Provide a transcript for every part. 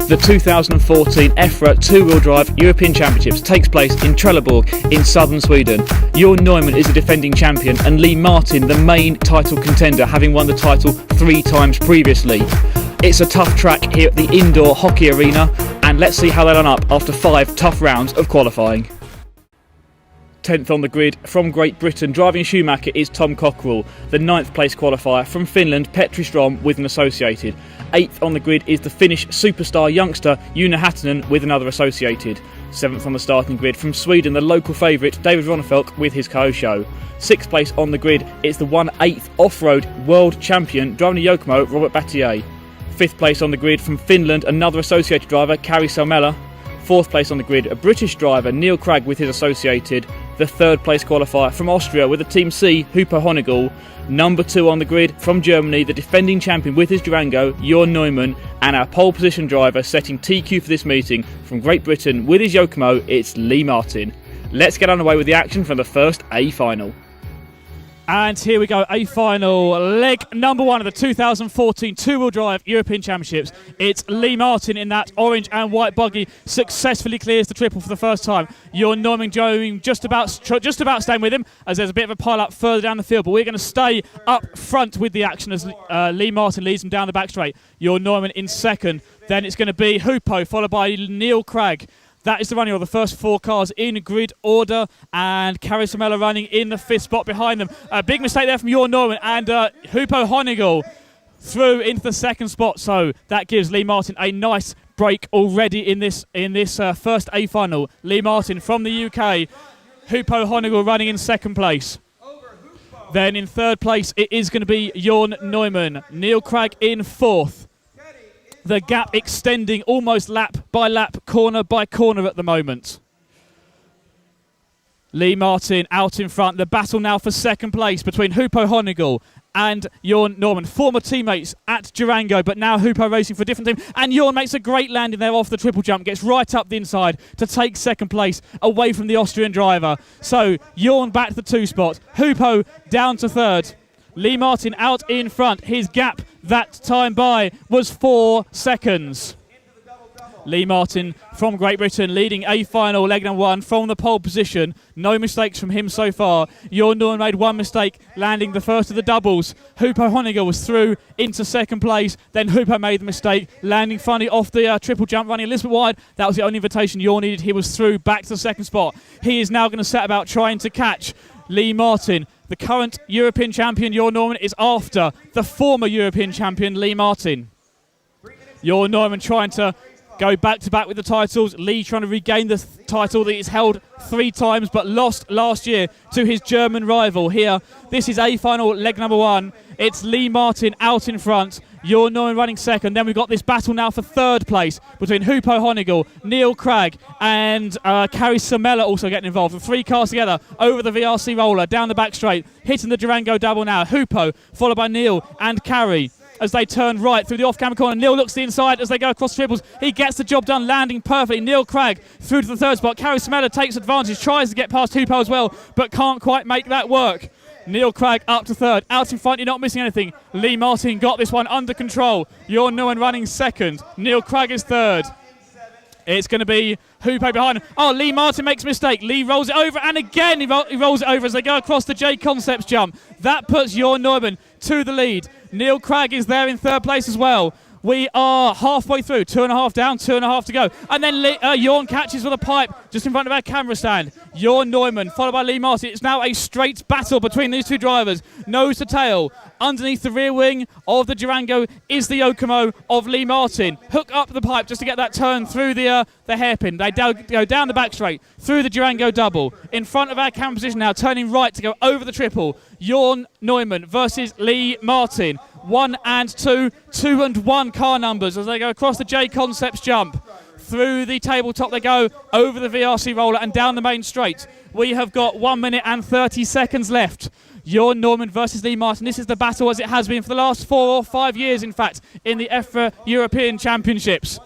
The 2014 EFRA two-wheel drive European Championships takes place in Trelleborg in southern Sweden. Jörn Neumann is the defending champion and Lee Martin the main title contender, having won the title 3 times previously. It's a tough track here at the indoor hockey arena, and let's see how they line up after 5 tough rounds of qualifying. 10th on the grid from Great Britain, driving Schumacher, is Tom Cockerell. The 9th place qualifier from Finland, Petri Strom, with an associated. 8th on the grid is the Finnish superstar youngster Joona Häkkinen with another associated. 7th on the starting grid from Sweden, the local favourite David Ronnefalk with his Kyosho. 6th place on the grid is the 1/8 off-road world champion driving a Yokomo, Robert Battier. 5th place on the grid from Finland, another associated driver, Kari Salmela. 4th place on the grid, a British driver, Neil Cragg with his associated. The 3rd place qualifier from Austria with the Team C, Hupo Honigl. Number 2 on the grid from Germany, the defending champion with his Durango, Jörn Neumann. And our pole position driver setting TQ for this meeting from Great Britain with his Yokomo, it's Lee Martin. Let's get underway with the action from the first A final. And here we go, A final, leg number 1 of the 2014 two-wheel drive European Championships. It's Lee Martin in that orange and white buggy, successfully clears the triple for the first time. Jörn Neumann going just about staying with him, as there's a bit of a pile-up further down the field, but we're going to stay up front with the action as Lee Martin leads him down the back straight. Jörn Neumann in second, then it's going to be Hupo, followed by Neil Cragg. That is the running of the first 4 cars in grid order, and Kari Salmela running in the 5th spot behind them. A big mistake there from Jörn Neumann, and Hupo Honigl through into the 2nd spot. So that gives Lee Martin a nice break already in this first A final. Lee Martin from the UK, Hupo Honigl running in 2nd place. Then in 3rd place it is going to be Jörn Neumann. Neil Cragg in 4th. The gap extending almost lap by lap, corner by corner at the moment. Lee Martin out in front. The battle now for 2nd place between Hupo Honigl and Jörn Neumann. Former teammates at Durango, but now Hupo racing for a different team. And Jörn makes a great landing there off the triple jump, gets right up the inside to take 2nd place away from the Austrian driver. So Jörn back to the 2 spot. Hupo down to 3rd. Lee Martin out in front. His gap that time by was 4 seconds. Lee Martin from Great Britain leading A final, leg number 1 from the pole position. No mistakes from him so far. Jörn Neumann made 1 mistake, landing the first of the doubles. Hupo Honigl was through into 2nd place. Then Hupo made the mistake, landing funny off the triple jump, running a little bit wide. That was the only invitation Jörn needed. He was through back to the 2nd spot. He is now going to set about trying to catch Lee Martin. The current European champion, Jörn Neumann, is after the former European champion, Lee Martin. Jörn Neumann trying to go back-to-back with the titles. Lee trying to regain the title that he's held 3 times but lost last year to his German rival. Here, this is A final, leg number 1. It's Lee Martin out in front. Jörn Neumann running 2nd. Then we've got this battle now for 3rd place between Hupo Honigl, Neil Cragg and Kari Salmela also getting involved. The 3 cars together over the VRC roller, down the back straight, hitting the Durango double now. Hupo followed by Neil and Kari as they turn right through the off-camera corner. Neil looks to the inside as they go across triples. He gets the job done, landing perfectly. Neil Cragg through to the 3rd spot. Kari Salmela takes advantage, tries to get past Hupo as well, but can't quite make that work. Neil Cragg up to 3rd. Out in front, you're not missing anything. Lee Martin got this one under control. Jörn Neumann running 2nd. Neil Cragg is 3rd. It's going to be Hupo behind him. Oh, Lee Martin makes a mistake. Lee rolls it over, and again he rolls it over as they go across the J Concepts jump. That puts Jörn Neumann to the lead. Neil Cragg is there in 3rd place as well. We are halfway through, 2.5 down, 2.5 to go. And then Jörn catches with a pipe just in front of our camera stand. Jörn Neumann, followed by Lee Martin. It's now a straight battle between these 2 drivers, nose to tail. Underneath the rear wing of the Durango is the Yokomo of Lee Martin. Hook up the pipe just to get that turn through the hairpin. They go down the back straight, through the Durango double. In front of our camera position now, turning right to go over the triple. Jörn Neumann versus Lee Martin. 1 and 2, 2 and 1 car numbers as they go across the J Concepts jump. Through the tabletop they go, over the VRC roller and down the main straight. We have got 1 minute and 30 seconds left. Jörn Neumann versus Lee Martin. This is the battle as it has been for the last 4 or 5 years, in fact, in the EFRA European Championships.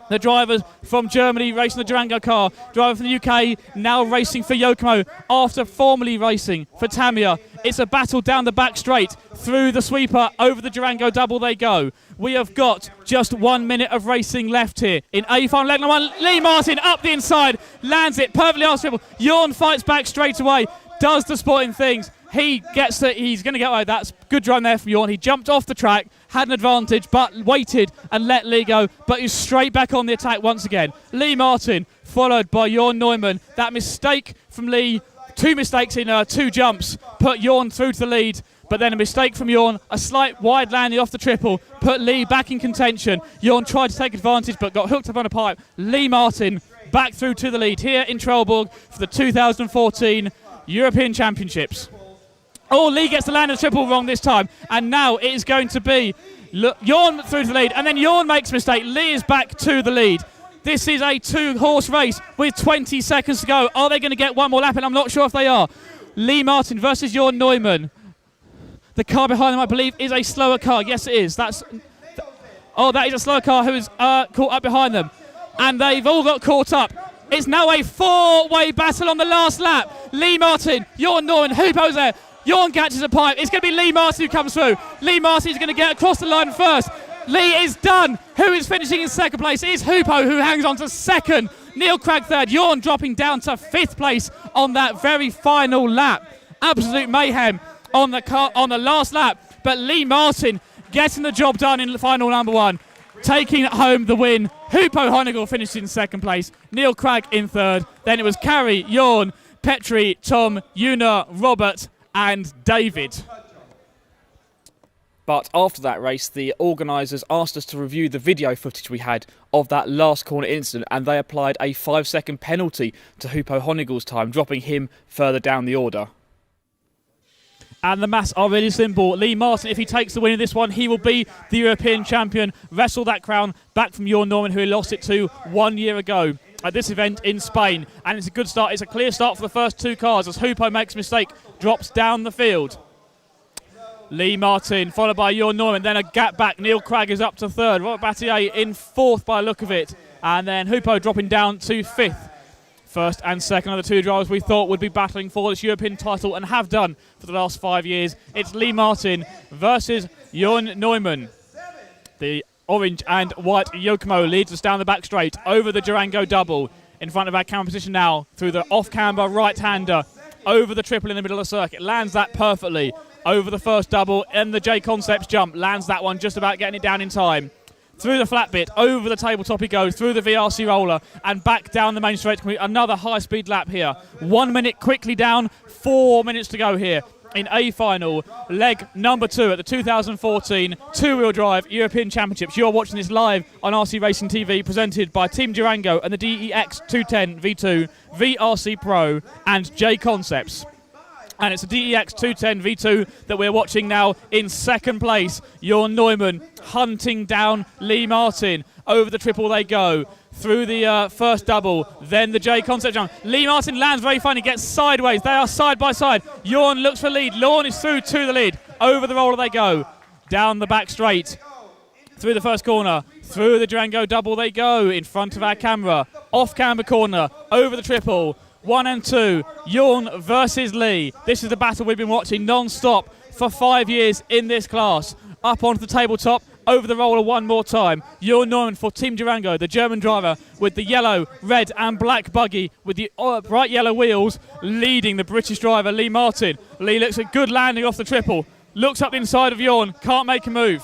The driver from Germany racing the Durango car. Driver from the UK now racing for Yokomo after formerly racing for Tamiya. It's a battle down the back straight. Through the sweeper, over the Durango double they go. We have got just 1 minute of racing left here. In A final leg number 1, Lee Martin up the inside, lands it perfectly off triple. Jorn fights back straight away, does the sporting things. He gets it, he's going to get away. That's good run there from Jorn. He jumped off the track, had an advantage, but waited and let Lee go, but he's straight back on the attack once again. Lee Martin, followed by Jorn Neumann. That mistake from Lee, 2 mistakes in 2 jumps, put Jorn through to the lead, but then a mistake from Jorn, a slight wide landing off the triple, put Lee back in contention. Jorn tried to take advantage, but got hooked up on a pipe. Lee Martin back through to the lead here in Trelleborg for the 2014 European Championships. Oh, Lee gets the land of the triple wrong this time, and now it is going to be Jorn through to the lead, and then Jorn makes a mistake. Lee is back to the lead. This is a 2-horse race with 20 seconds to go. Are they going to get one more lap? And I'm not sure if they are. Lee Martin versus Jorn Neumann. The car behind them, I believe, is a slower car. Yes, it is. That is a slower car who is caught up behind them. And they've all got caught up. It's now a 4-way battle on the last lap. Lee Martin, Jorn Neumann, Hupo's there. Jorn catches a pipe. It's going to be Lee Martin who comes through. Lee Martin is going to get across the line first. Lee is done. Who is finishing in second place? It is Hupo who hangs on to second. Neil Cragg third. Jorn dropping down to 5th place on that very final lap. Absolute mayhem on the last lap. But Lee Martin getting the job done in the final number 1. Taking home the win. Hupo Honigel finished in second place. Neil Cragg in third. Then it was Kari, Jorn, Petri, Tom, Una, Robert and David. But after that race, the organisers asked us to review the video footage we had of that last corner incident, and they applied a 5-second penalty to Hupo Honigel's time, dropping him further down the order. And the maths are really simple. Lee Martin, if he takes the win in this one, he will be the European champion, wrestle that crown back from Jorn Neumann, who he lost it to 1 year ago at this event in Spain. And it's a good start. It's a clear start for the first 2 cars as Hupo makes a mistake, drops down the field. Lee Martin, followed by Jorn Neumann, then a gap back. Neil Cragg is up to 3rd. Robert Battier in 4th by the look of it. And then Hupo dropping down to 5th. First and second are the 2 drivers we thought would be battling for this European title and have done for the last 5 years. It's Lee Martin versus Jorn Neumann. The orange and white Yokomo leads us down the back straight over the Durango double. In front of our camera position now through the off-camber right-hander over the triple in the middle of the circuit. Lands that perfectly over the first double and the J Concepts jump. Lands that one, just about getting it down in time. Through the flat bit, over the tabletop he goes, through the VRC roller, and back down the main straight. Another high-speed lap here. 1 minute quickly down, 4 minutes to go here in A final, leg number 2 at the 2014 two-wheel drive European Championships. You're watching this live on RC Racing TV, presented by Team Durango and the DEX 210 V2, VRC Pro, and J Concepts. And it's a DEX 210 V2 that we're watching now in second place. Jorn Neumann hunting down Lee Martin. Over the triple they go. Through the first double, then the J Concept jump. Lee Martin lands very funny, gets sideways. They are side by side. Jorn looks for lead. Jorn is through to the lead. Over the roller they go. Down the back straight. Through the first corner. Through the Durango double they go. In front of our camera. Off camber corner. Over the triple. 1 and 2, Jorn versus Lee. This is the battle we've been watching non-stop for 5 years in this class. Up onto the tabletop, over the roller one more time. Jorn Neumann for Team Durango, the German driver with the yellow, red and black buggy with the bright yellow wheels, leading the British driver Lee Martin. Lee looks at good landing off the triple, looks up the inside of Jorn, can't make a move.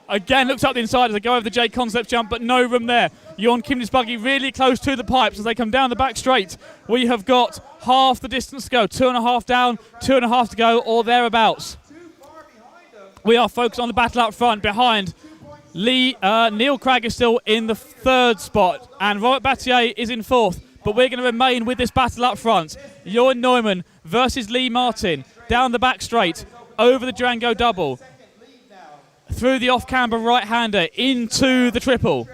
Again, looks up the inside as they go over the J Concept jump, but no room there. Jorn Kimney's buggy really close to the pipes as they come down the back straight. We have got half the distance to go, 2.5 down, 2.5 to go, or thereabouts. We are focused on the battle up front behind. Neil Cragg is still in the 3rd spot, and Robert Battier is in 4th. But we're going to remain with this battle up front. Jorn Neumann versus Lee Martin. Down the back straight, over the Durango double. Through the off-camber right-hander, into the triple.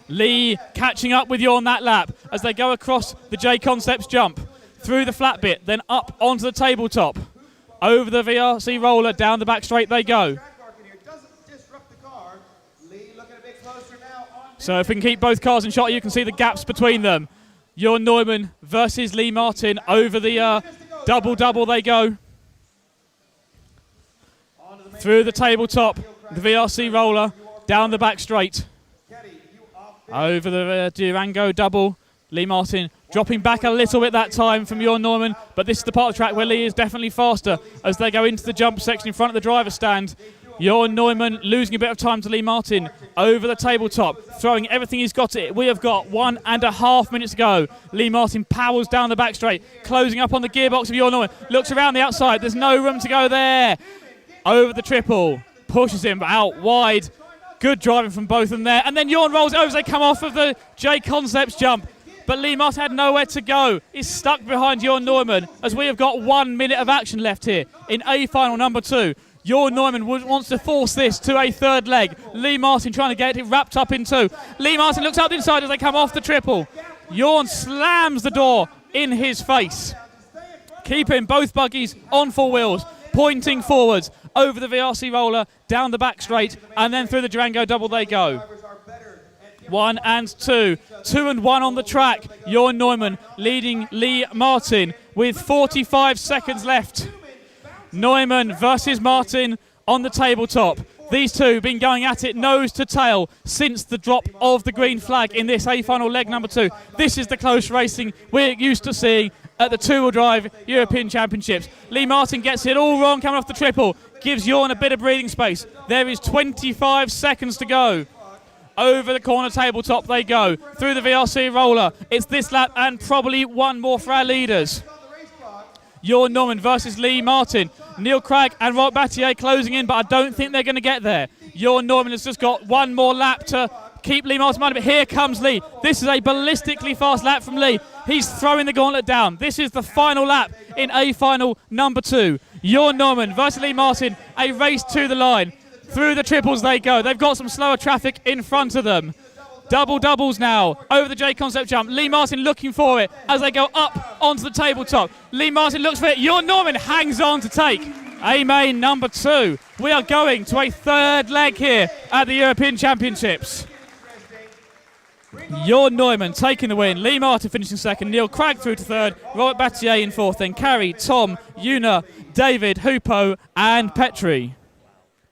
Lee catching up with Jorn that lap as they go across the J Concepts jump. Through the flat bit, then up onto the tabletop. Over the VRC roller, down the back straight they go. So if we can keep both cars in shot, you can see the gaps between them. Jorn Neumann versus Lee Martin over the double-double they go. Through the tabletop, the VRC roller, down the back straight. Over the Durango double. Lee Martin dropping back a little bit that time from Jorn Neumann, but this is the part of the track where Lee is definitely faster as they go into the jump section in front of the driver's stand. Jorn Neumann losing a bit of time to Lee Martin over the tabletop, throwing everything he's got it. We have got 1.5 minutes to go. Lee Martin powers down the back straight, closing up on the gearbox of Jorn Neumann. Looks around the outside, there's no room to go there. Over the triple, pushes him out wide. Good driving from both of them there. And then Jorn rolls over as they come off of the J-Concepts jump. But Lee Martin had nowhere to go. He's stuck behind Jorn Neumann as we have got 1 minute of action left here in A final number 2. Jorn Neumann wants to force this to a third leg. Lee Martin trying to get it wrapped up in 2. Lee Martin looks out the inside as they come off the triple. Jorn slams the door in his face, keeping both buggies on 4 wheels, pointing forwards over the VRC roller, down the back straight, and then through the Durango double they go. 1 and 2. 2 and 1 on the track. Jorn Neumann leading Lee Martin with 45 seconds left. Neumann versus Martin on the tabletop. These two have been going at it nose to tail since the drop of the green flag in this A-final leg number 2. This is the close racing we're used to seeing at the two-wheel drive European Championships. Lee Martin gets it all wrong coming off the triple. Gives Jorn a bit of breathing space. There is 25 seconds to go. Over the corner tabletop they go. Through the VRC roller. It's this lap and probably one more for our leaders. Jorn Neumann versus Lee Martin. Neil Cragg and Robert Battier closing in, but I don't think they're going to get there. Jorn Neumann has just got one more lap to keep Lee Martin behind, but here comes Lee. This is a ballistically fast lap from Lee. He's throwing the gauntlet down. This is the final lap in A final number 2. Jorn Neumann versus Lee Martin, a race to the line. Through the triples they go. They've got some slower traffic in front of them. Double doubles now over the J-Concept jump. Lee Martin looking for it as they go up onto the tabletop. Lee Martin looks for it. Jorn Neumann hangs on to take A main number 2. We are going to a third leg here at the European Championships. Jorn Neumann taking the win. Lee Martin finishing second. Neil Cragg through to third. Robert Battier in fourth. Then Carey, Tom, Una, David, Hupo and Petri.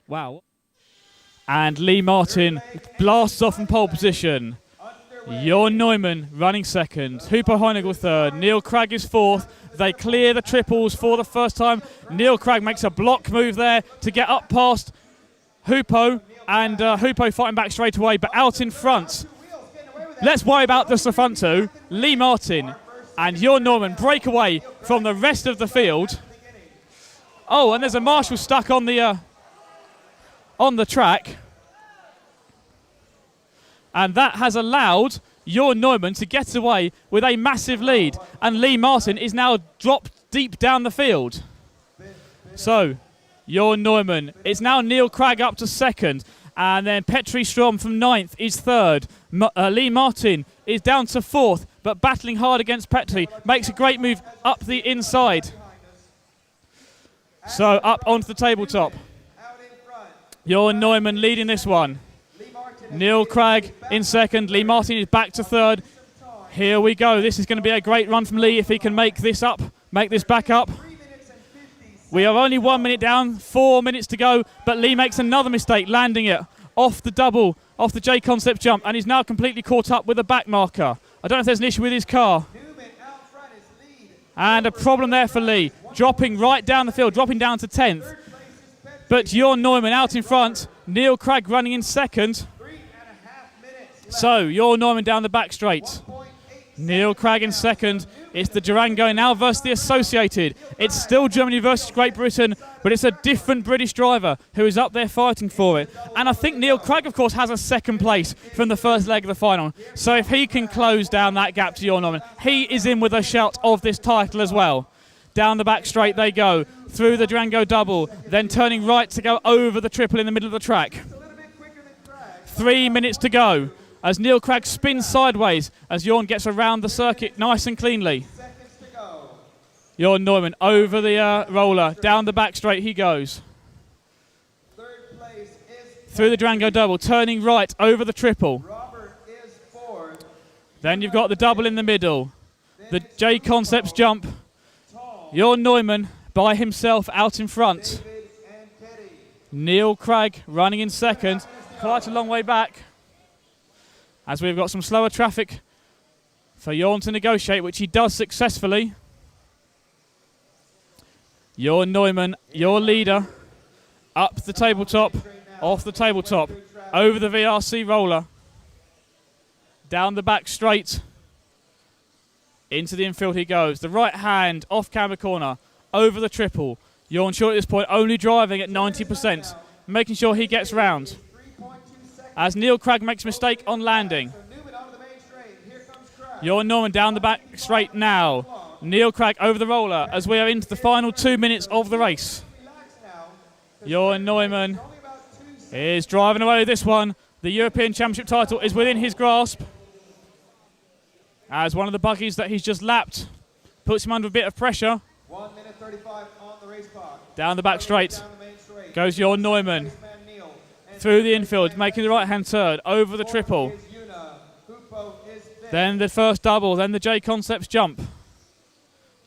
Wow. And Lee Martin blasts off in pole position. Jorn Neumann running second. Hupo Honeygel third. Neil Cragg is fourth. They clear the triples for the first time. Neil Cragg makes a block move there to get up past Hupo. And Hupo fighting back straight away, but out in front. Let's worry about the front two. Lee Martin and Jorn Neumann break away from the rest of the field. Oh, and there's a marshal stuck on the track. And that has allowed Jorn Neumann to get away with a massive lead. And Lee Martin is now dropped deep down the field. So, Jorn Neumann. It's now Neil Cragg up to second. And then Petri Strom from 9th is third. Lee Martin is down to 4th, but battling hard against Petri. Makes a great move up the inside. So up onto the tabletop. Jorn Neumann leading this one. Neil Cragg in second. Lee Martin is back to third. Here we go. This is going to be a great run from Lee if he can make this up, make this back up. We are only 1 minute down, 4 minutes to go, but Lee makes another mistake, landing it off the double, off the J-Concept jump, and he's now completely caught up with the back marker. I don't know if there's an issue with his car. And a problem there for Lee, dropping right down the field, dropping down to 10th. But Jorn Neumann out in front, Neil Cragg running in second. So, Jorn Neumann down the back straight. Neil Cragg in second. It's the Durango now versus the Associated. It's still Germany versus Great Britain, but it's a different British driver who is up there fighting for it. And I think Neil Cragg, of course, has a second place from the first leg of the final. So if he can close down that gap to Jorn Neumann, he is in with a shout of this title as well. Down the back straight they go, through the Durango double, then turning right to go over the triple in the middle of the track. 3 minutes to go as Neil Cragg spins sideways as Jorn gets around the circuit nice and cleanly. Jorn Neumann over the roller, down the back straight he goes. through the Durango double, turning right over the triple. Then you've got the double in the middle. The J Concepts jump. Jorn Neumann by himself out in front. Neil Craig running in second. Quite a long way back. As we've got some slower traffic for Jorn to negotiate, which he does successfully. Jorn Neumann, your leader, up the tabletop, off the tabletop, over the VRC roller, down the back straight, into the infield he goes. The right hand off camber corner, over the triple. Jorn Short at this point only driving at 90%, making sure he gets round. As Neil Craig makes a mistake on landing. Jorn Neumann down the back straight now. Neil Craig over the roller as we are into the final 2 minutes of the race. Jorn Neumann is driving away with this one. The European Championship title is within his grasp. As one of the buggies that he's just lapped puts him under a bit of pressure. 1 minute 35 on the race clock. Down the back straight goes Jorn Neumann. Through the infield, making the right-hand turn, over the triple. Then the first double, then the J Concepts jump.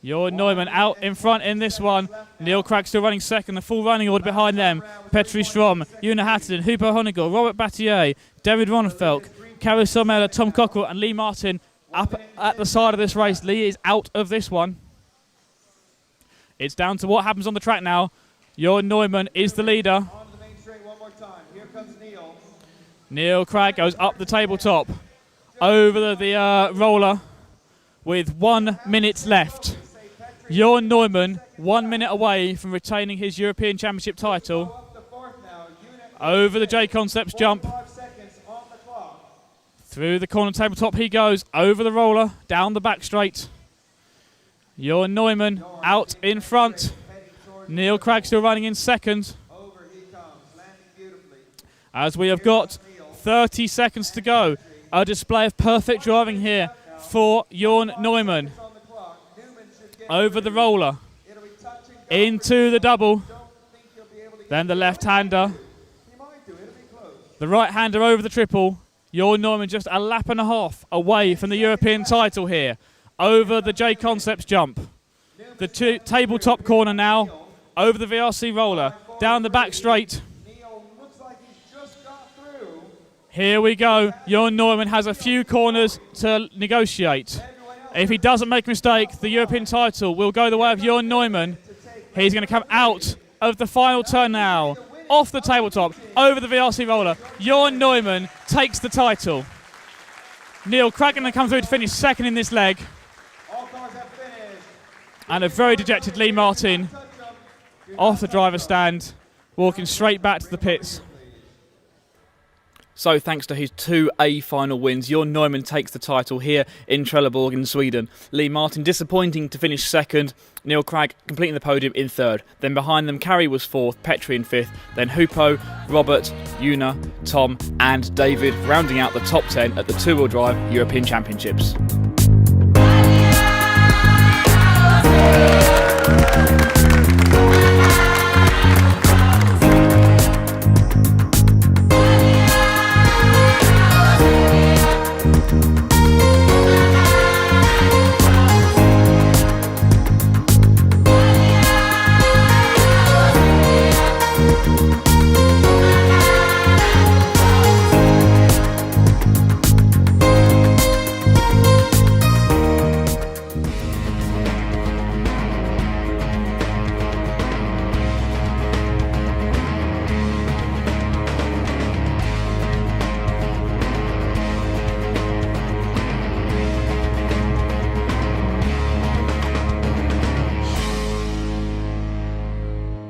Jorn Neumann out in front in this one. Neil Craig still running second, the full running order behind them. Petri Strom, Una Hatterton, Hupo Honigel, Robert Battier, David Ronenfelk, Kari Somella, Tom Cockrell and Lee Martin up at the side of this race. Lee is out of this one. It's down to what happens on the track now. Jorn Neumann is the leader. Neil Craig goes up the tabletop, over the roller with 1 minute left. Jorn Neumann 1 minute away from retaining his European Championship title. Over the J Concepts jump. Through the corner tabletop he goes, over the roller, down the back straight. Jorn Neumann out in front. Neil Craig still running in second. As we have got 30 seconds to go. A display of perfect driving here for Jorn Neumann. Over the roller. Into the double. Then the left-hander. The right-hander over the triple. Jorn Neumann just a lap and a half away from the European title here. Over the J Concepts jump. The tabletop corner now. Over the VRC roller. Down the back straight. Here we go. Jorn Neumann has a few corners to negotiate. If he doesn't make a mistake, the European title will go the way of Jorn Neumann. He's going to come out of the final turn now. Off the tabletop, over the VRC roller. Jorn Neumann takes the title. Neil Craig going to come through to finish second in this leg. And a very dejected Lee Martin off the driver's stand, walking straight back to the pits. So thanks to his 2 A final wins, Jorn Neumann takes the title here in Trelleborg in Sweden. Lee Martin disappointing to finish second, Neil Craig completing the podium in third. Then behind them Kari was fourth, Petri in fifth, then Hupo, Robert, Una, Tom and David rounding out the top 10 at the two-wheel drive European Championships.